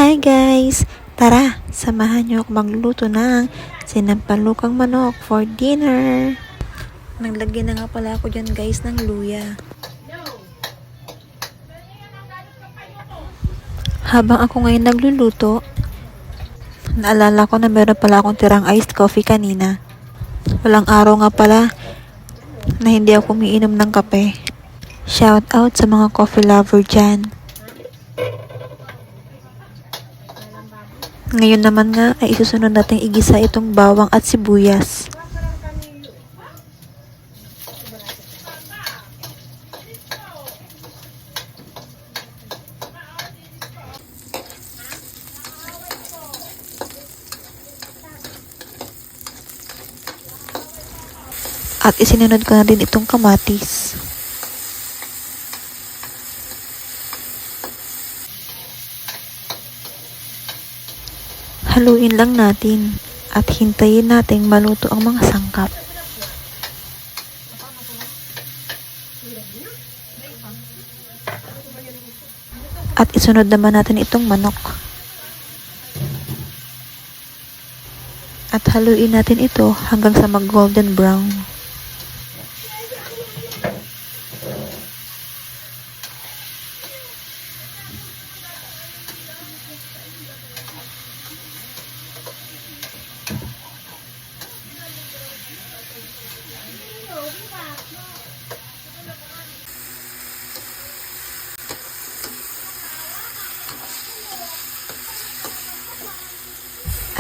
Hi guys! Tara, samahan niyo ako magluto ng sinampalukang manok for dinner. Naglagyan na nga pala ako dyan guys ng luya. Habang ako ngayon nagluluto, naalala ko na meron pala akong tirang iced coffee kanina. Walang araw nga pala na hindi ako umiinom ng kape. Shout out sa mga coffee lover dyan. Ngayon naman nga ay isusunod natin igisa itong bawang at sibuyas. At isinunod ko na din itong kamatis. Haluin lang natin at hintayin nating maluto ang mga sangkap. At isunod naman natin itong manok. At haluin natin ito hanggang sa mag-golden brown.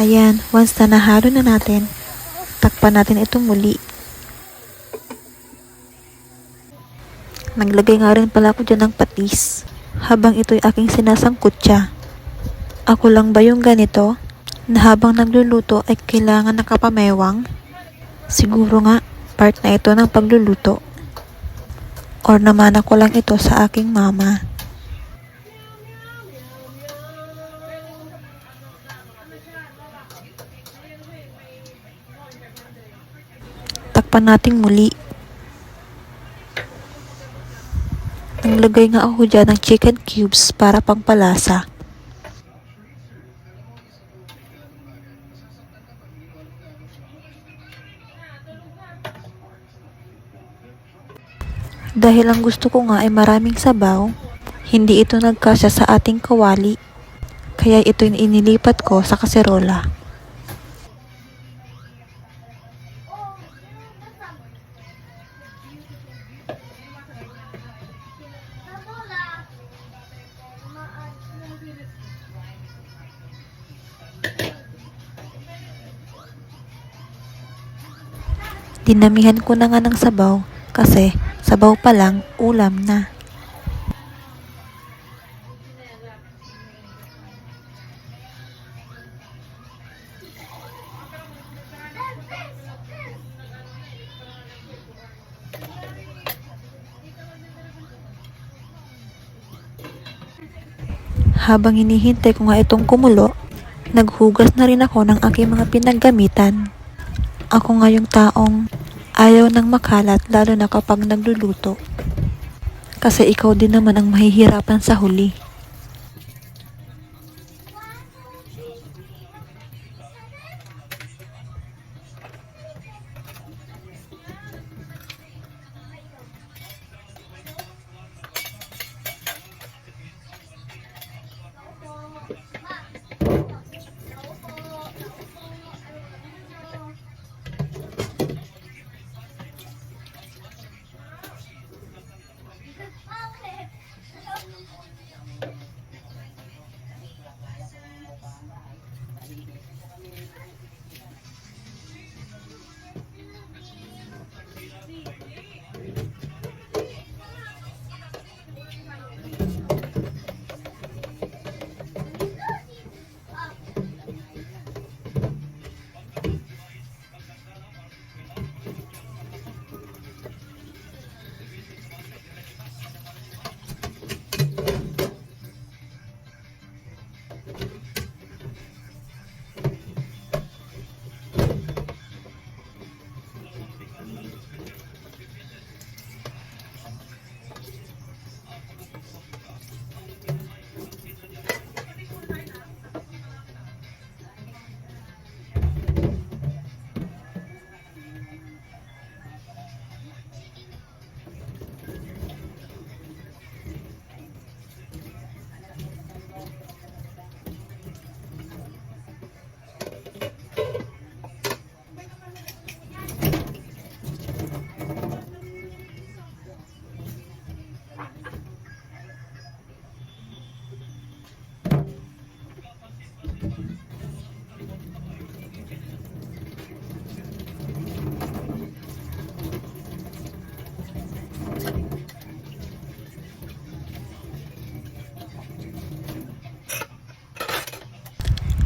Ayan, once na nahalo na natin, takpan natin ito muli. Naglagay nga rin pala ako dyan ng patis, habang ito'y aking sinasangkutsa. Ako lang ba yung ganito, na habang nagluluto ay kailangan nakapamewang? Siguro nga, part na ito ng pagluluto. Or naman ako lang ito sa aking mama. Takpan nating muli. Naglagay nga ako dyan ng chicken cubes para pangpalasa. Dahil ang gusto ko nga ay maraming sabaw, hindi ito nagkasya sa ating kawali, kaya ito inilipat ko sa kaserola. Dinamihan ko na nga ng sabaw kasi sabaw pa lang ulam na. Habang hinihintay ko nga itong kumulo, naghugas na rin ako ng aking mga pinaggamitan. Ako nga yung taong ayaw ng makalat lalo na kapag nagluluto. Kasi ikaw din naman ang mahihirapan sa huli.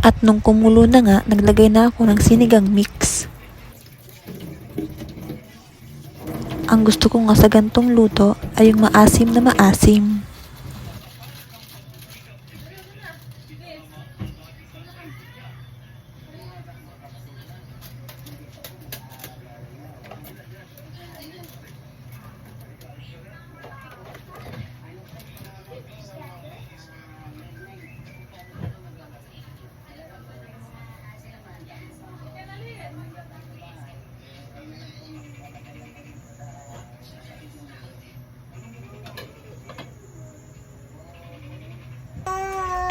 At nung kumulo na nga, naglagay na ako ng sinigang mix. Ang gusto ko nga sa gantong luto ay yung maasim na maasim.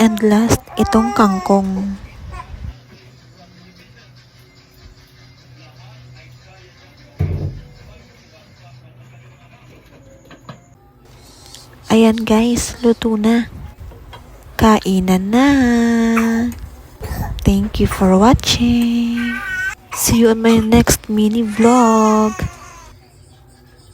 And last, itong kangkong. Ayan guys, luto na. Kainan na. Thank you for watching. See you on my next mini vlog.